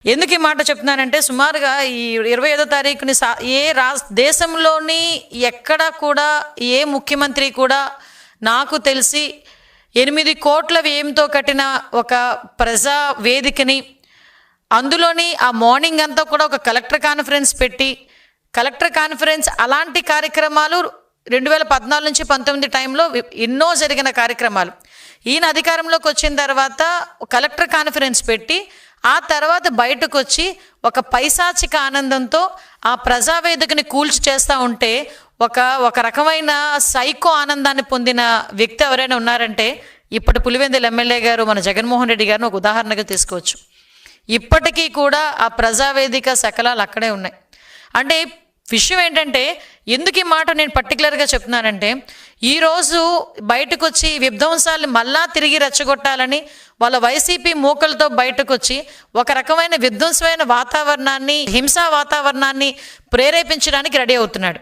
ఎందుకు ఈ మాట చెప్తున్నానంటే సుమారుగా ఈ 25వ తారీఖుని దేశంలోని ఎక్కడ కూడా ఏ ముఖ్యమంత్రి కూడా నాకు తెలిసి 8 కోట్ల వ్యయంతో కట్టిన ఒక ప్రజా వేదికని, అందులోని ఆ మార్నింగ్ అంతా కూడా ఒక కలెక్టర్ కాన్ఫరెన్స్ పెట్టి, కలెక్టర్ కాన్ఫరెన్స్ అలాంటి కార్యక్రమాలు 2014 నుంచి 19 టైంలో ఎన్నో జరిగిన కార్యక్రమాలు. ఈయన అధికారంలోకి వచ్చిన తర్వాత కలెక్టర్ కాన్ఫరెన్స్ పెట్టి ఆ తర్వాత బయటకు వచ్చి ఒక పైశాచిక ఆనందంతో ఆ ప్రజావేదికని కూల్చి చేస్తూ ఉంటే ఒక రకమైన సైకో ఆనందాన్ని పొందిన వ్యక్తి ఎవరైనా ఉన్నారంటే ఇప్పటి పులివెందుల ఎమ్మెల్యే గారు మన జగన్మోహన్ రెడ్డి గారిని ఒక ఉదాహరణగా తీసుకోవచ్చు. ఇప్పటికీ కూడా ఆ ప్రజావేదిక శకలాలు అక్కడే ఉన్నాయి. అంటే విషయం ఏంటంటే, ఎందుకు ఈ మాట నేను పర్టికులర్గా చెప్తున్నానంటే, ఈరోజు బయటకు వచ్చి విధ్వంసాలను మళ్ళా తిరిగి రెచ్చగొట్టాలని వాళ్ళ వైసీపీ మూకలతో బయటకు వచ్చి ఒక రకమైన విధ్వంసమైన వాతావరణాన్ని, హింసా వాతావరణాన్ని ప్రేరేపించడానికి రెడీ అవుతున్నాడు.